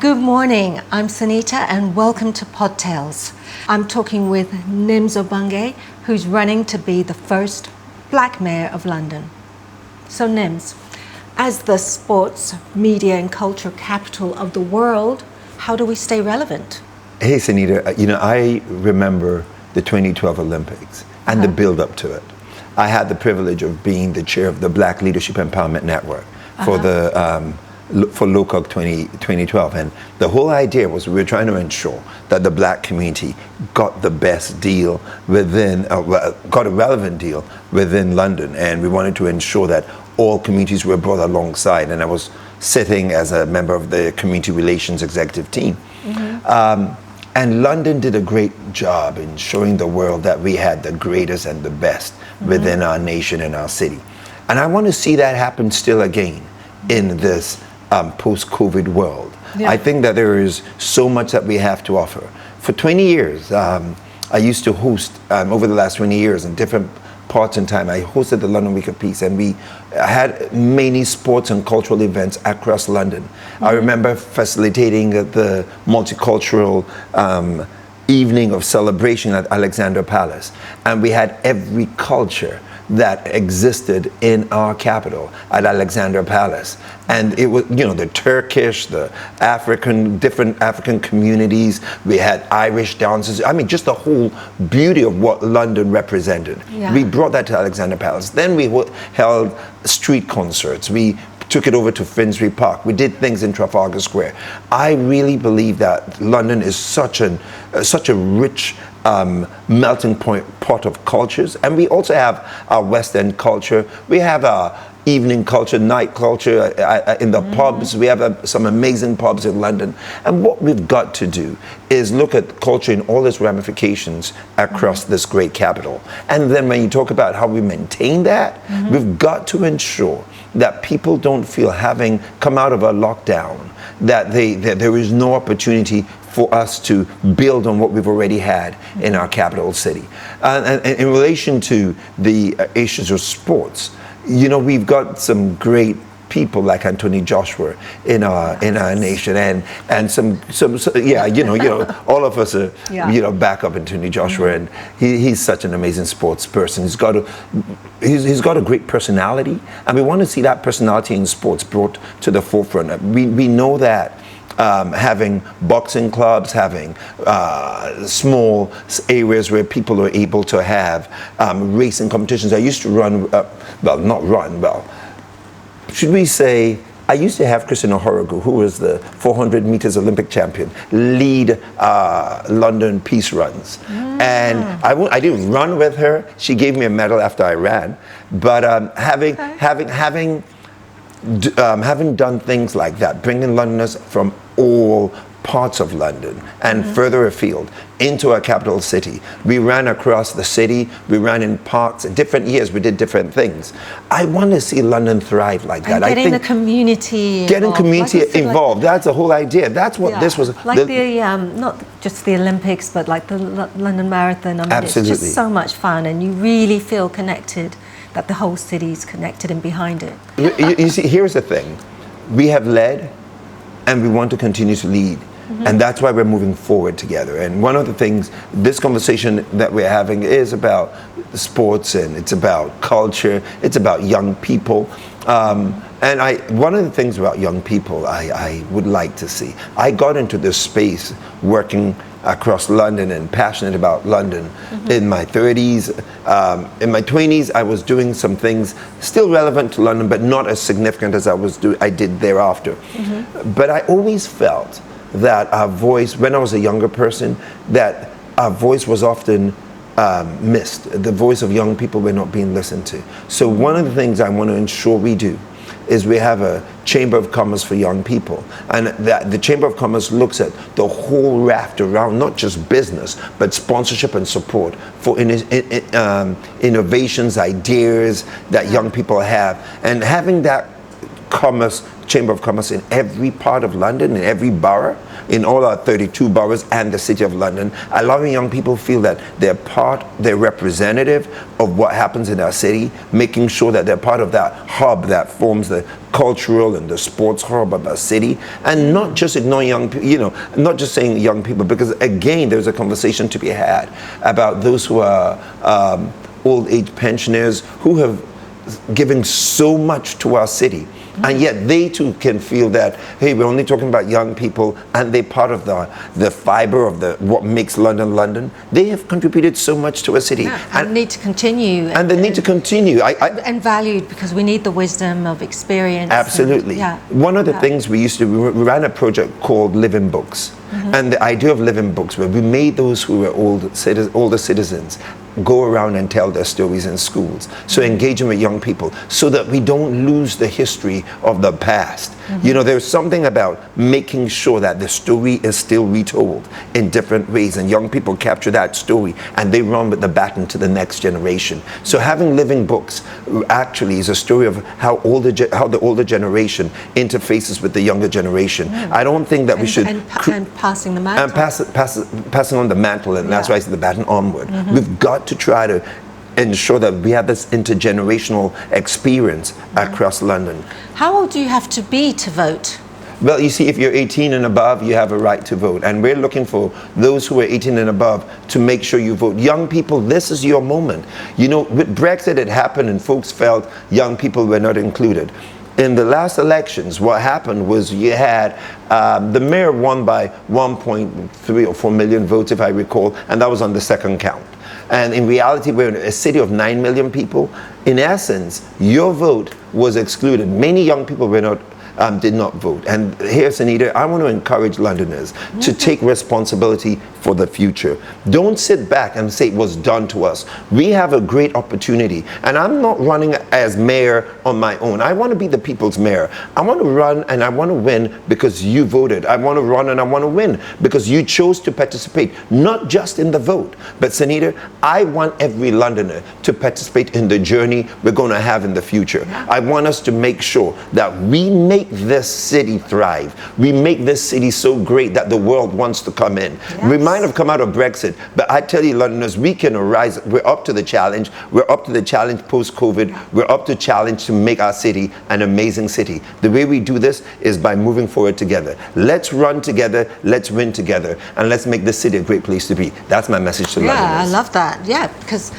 Good morning, I'm Sunita and welcome to PodTails. I'm talking with Nims Obunge, who's running to be the first Black Mayor of London. So Nims, as the sports, media and culture capital of the world, how do we stay relevant? Hey Sunita, I remember the 2012 Olympics and the build up to it. I had the privilege of being the chair of the Black Leadership Empowerment Network for for LOCOG 2012, and the whole idea was we were trying to ensure that the Black community got the best deal within, got a relevant deal within London, and we wanted to ensure that all communities were brought alongside, and I was sitting as a member of the community relations executive team. And London did a great job in showing the world that we had the greatest and the best within our nation and our city. And I want to see that happen still again in this post-COVID world. Yeah. I think that there is so much that we have to offer. For 20 years, I used to host, over the last 20 years in different parts in time, I hosted the London Week of Peace, and we had many sports and cultural events across London. I remember facilitating the multicultural evening of celebration at Alexandra Palace, and we had every culture that existed in our capital at Alexandra Palace. And it was, the Turkish, the different African communities. We had Irish dances. I mean, just the whole beauty of what London represented. Yeah. We brought that to Alexandra Palace. Then we held street concerts. We took it over to Finsbury Park. We did things in Trafalgar Square. I really believe that London is such a rich melting pot of cultures, and we also have our West End culture. We have our evening culture, night culture in the pubs. We have some amazing pubs in London, and what we've got to do is look at culture in all its ramifications across this great capital. And then when you talk about how we maintain that, we've got to ensure that people don't feel, having come out of a lockdown, that there is no opportunity for us to build on what we've already had in our capital city. And in relation to the issues of sports, we've got some great people like Anthony Joshua in our nation, and some all of us are back up Anthony Joshua, and he's such an amazing sports person. He's got a great personality, and we want to see that personality in sports brought to the forefront. We know that having boxing clubs, having small areas where people are able to have racing competitions. I used to run, should we say, I used to have Christina Horogu, who was the 400 meters Olympic champion, lead London peace runs. And I didn't run with her. She gave me a medal after I ran. But having done things like that, bringing Londoners from all parts of London and further afield into our capital city. We ran across the city, we ran in parks. In different years, we did different things. I want to see London thrive like that. Getting the community involved. That's the whole idea. That's what this was. Like not just the Olympics, but like the London Marathon. I mean, absolutely. It's just so much fun, and you really feel connected, that the whole city's connected and behind it. You see, here's the thing. We have led, and we want to continue to lead. And that's why we're moving forward together. And one of the things, this conversation that we're having is about sports, and it's about culture, it's about young people. And one of the things about young people I would like to see, I got into this space working across London and passionate about London in my 30s. In my 20s, I was doing some things still relevant to London, but not as significant as I did thereafter. But I always felt that our voice, when I was a younger person, that our voice was often missed. The voice of young people were not being listened to. So one of the things I want to ensure we do is we have a Chamber of Commerce for young people, and that the Chamber of Commerce looks at the whole raft around not just business, but sponsorship and support for innovations, ideas that young people have, and having that Chamber of Commerce in every part of London, in every borough, in all our 32 boroughs and the City of London, allowing young people feel that they're representative of what happens in our city, making sure that they're part of that hub that forms the cultural and the sports hub of our city, and not just ignore young people, not just saying young people, because again, there's a conversation to be had about those who are old age pensioners who have given so much to our city. And yet they too can feel that, hey, we're only talking about young people, and they're part of the fiber of what makes London London. They have contributed so much to our city. Yeah, and need to continue. And they need to continue. And valued, because we need the wisdom of experience. Absolutely. One of the things we we ran a project called Living Books. And the idea of living books, where we made those who were older citizens go around and tell their stories in schools. So engaging with young people so that we don't lose the history of the past. There's something about making sure that the story is still retold in different ways, and young people capture that story and they run with the baton to the next generation. So having living books actually is a story of how the older generation interfaces with the younger generation. I don't think that we should... And passing the mantle. And passing on the mantle, and that's why I say the baton onward. We've got to try to ensure that we have this intergenerational experience across London. How old do you have to be to vote? Well, you see, if you're 18 and above, you have a right to vote. And we're looking for those who are 18 and above to make sure you vote. Young people, this is your moment. With Brexit, it happened and folks felt young people were not included. In the last elections, what happened was you had the mayor won by 1.3 or 4 million votes, if I recall, and that was on the second count. And in reality, we're in a city of 9 million people. In essence, your vote was excluded. Many young people did not vote. And here, Sunita, I want to encourage Londoners to take responsibility for the future. Don't sit back and say it was done to us. We have a great opportunity. And I'm not running as mayor on my own. I want to be the people's mayor. I want to run and I want to win because you voted. I want to run and I want to win because you chose to participate, not just in the vote. But Sunita, I want every Londoner to participate in the journey we're going to have in the future. I want us to make sure that we make this city thrive. We make this city so great that the world wants to come in. We might have come out of Brexit, but I tell you, Londoners, we can arise. We're up to the challenge. We're up to the challenge post-COVID. We're up to the challenge to make our city an amazing city. The way we do this is by moving forward together. Let's run together, let's win together, and let's make this city a great place to be. That's my message to Londoners. Yeah, I love that. Yeah, because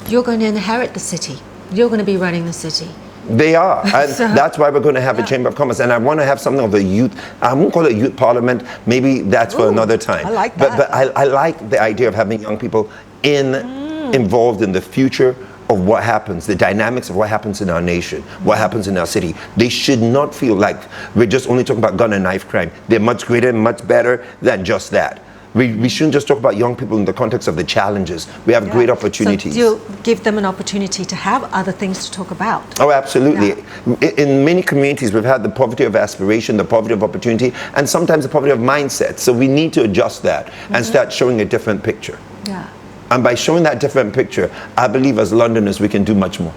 you're going to inherit the city. You're going to be running the city. They are, and that's why we're going to have a Chamber of Commerce, and I want to have something of a youth, I won't call it youth parliament, maybe that's for another time. I like that. But I like the idea of having young people involved in the future of what happens, the dynamics of what happens in our nation, what happens in our city. They should not feel like we're just only talking about gun and knife crime. They're much greater and much better than just that. We shouldn't just talk about young people in the context of the challenges. We have great opportunities. So you'll give them an opportunity to have other things to talk about. Oh, absolutely. Yeah. In many communities, we've had the poverty of aspiration, the poverty of opportunity, and sometimes the poverty of mindset. So we need to adjust that and start showing a different picture. Yeah. And by showing that different picture, I believe as Londoners, we can do much more.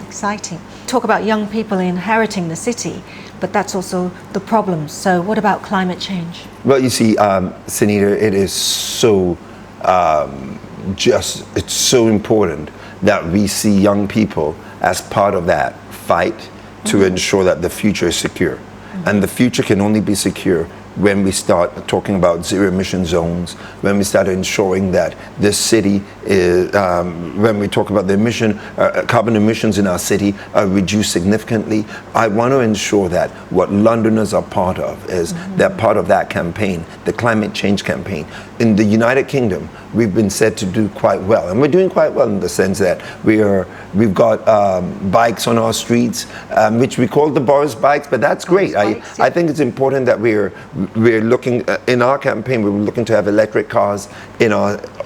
Exciting. Talk about young people inheriting the city, but that's also the problem. So what about climate change? Well, you see, Sunita, it is so it's so important that we see young people as part of that fight to ensure that the future is secure. And the future can only be secure when we start talking about zero emission zones, when we start ensuring that this city is, when we talk about the carbon emissions in our city are reduced significantly. I want to ensure that what Londoners are part of is they're part of that campaign, the climate change campaign. In the United Kingdom, we've been said to do quite well, and we're doing quite well in the sense that we've got bikes on our streets, which we call the Boris bikes, but that's great. I think it's important that we're looking in our campaign. We're looking to have electric cars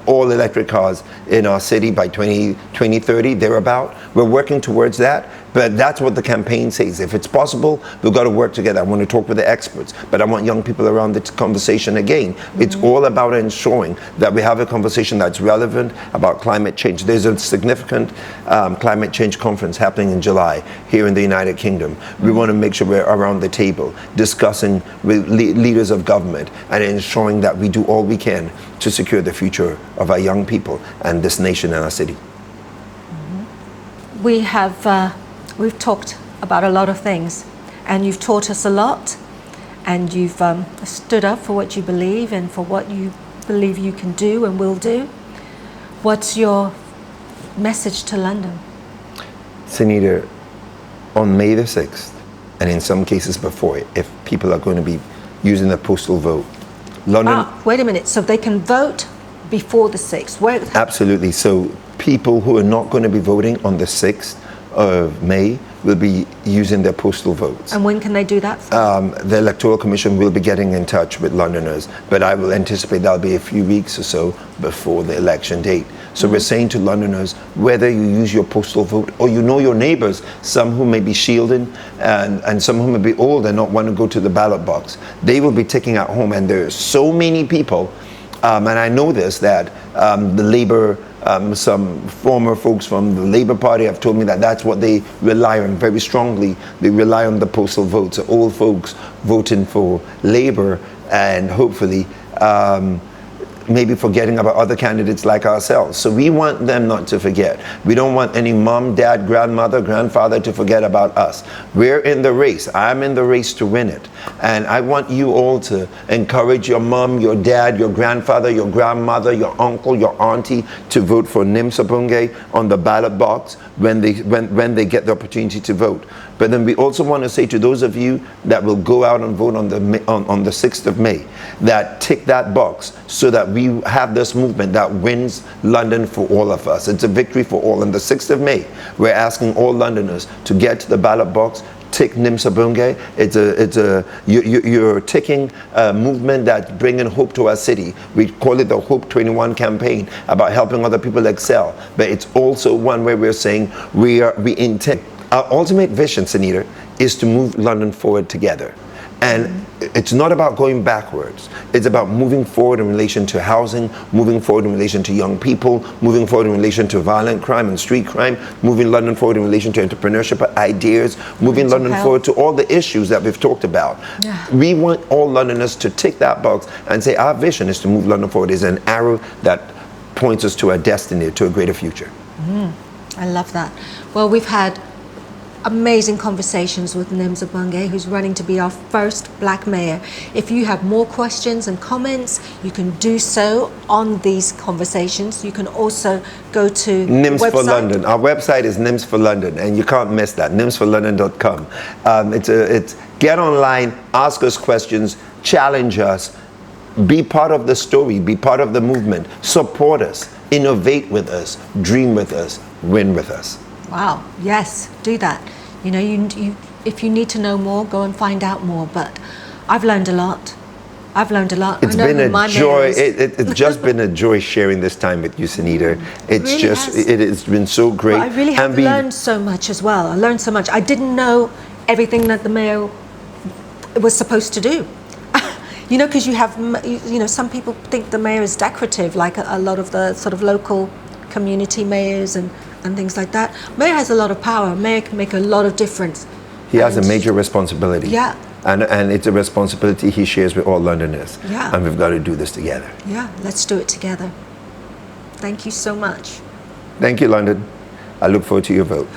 all electric cars in our city by 2030, thereabout. We're working towards that, but that's what the campaign says. If it's possible, we've got to work together. I want to talk with the experts, but I want young people around the conversation again. It's all about ensuring that we have a conversation that's relevant about climate change. There's a significant climate change conference happening in July here in the United Kingdom. We want to make sure we're around the table discussing with leaders of government and ensuring that we do all we can to secure the future of our young people and this nation and our city. We've talked about a lot of things, and you've taught us a lot, and you've stood up for what you believe and for what you believe you can do and will do. What's your message to London? Sunita, on May the 6th, and in some cases before, if people are going to be using the postal vote, London... Wait a minute, so they can vote before the 6th? Absolutely. So people who are not going to be voting on the 6th of May will be using their postal votes. And when can they do that? The Electoral Commission will be getting in touch with Londoners, but I will anticipate that'll be a few weeks or so before the election date. So we're saying to Londoners, whether you use your postal vote or you know your neighbors, some who may be shielding and some who may be old and not want to go to the ballot box, they will be taking at home. And there are so many people, and I know this, that the Labour, some former folks from the Labour Party have told me that that's what they rely on very strongly. They rely on the postal votes. So old folks voting for Labour and hopefully maybe forgetting about other candidates like ourselves. So we want them not to forget. We don't want any mom, dad, grandmother, grandfather to forget about us. We're in the race. I'm in the race to win it. And I want you all to encourage your mom, your dad, your grandfather, your grandmother, your uncle, your auntie to vote for Nims Obunge on the ballot box when they get the opportunity to vote. But then we also want to say to those of you that will go out and vote on the 6th of May, that tick that box so that we have this movement that wins London for all of us. It's a victory for all. On the 6th of May, we're asking all Londoners to get to the ballot box, tick Nims Obunge. You're ticking a movement that's bringing hope to our city. We call it the Hope 21 campaign, about helping other people excel. But it's also one where we're saying we intend. Our ultimate vision, Sunita, is to move London forward together. And it's not about going backwards. It's about moving forward in relation to housing, moving forward in relation to young people, moving forward in relation to violent crime and street crime, moving London forward in relation to entrepreneurship ideas, moving London forward to all the issues that we've talked about. Yeah. We want all Londoners to tick that box and say our vision is to move London forward. It's an arrow that points us to our destiny, to a greater future. I love that. Well, we've had amazing conversations with Nims Obunge, who's running to be our first black mayor. If you have more questions and comments, you can do so on these conversations. You can also go to Nims for London. Our website is Nims for London, and you can't miss that, nimsforlondon.com. It's get online, ask us questions, challenge us, be part of the story, be part of the movement, support us, innovate with us, dream with us, win with us. Wow, yes, do that. You know, if you need to know more, go and find out more. But I've learned a lot. It's been a joy. It's just been a joy sharing this time with you, Sunita. It's been so great. Well, I really have learned so much as well. I learned so much. I didn't know everything that the mayor was supposed to do. You know, because you have, some people think the mayor is decorative, like a lot of the sort of local community mayors and things like that. Mayor has a lot of power. Mayor can make a lot of difference. He has a major responsibility. Yeah. And it's a responsibility he shares with all Londoners. Yeah. And we've got to do this together. Yeah, let's do it together. Thank you so much. Thank you, London. I look forward to your vote.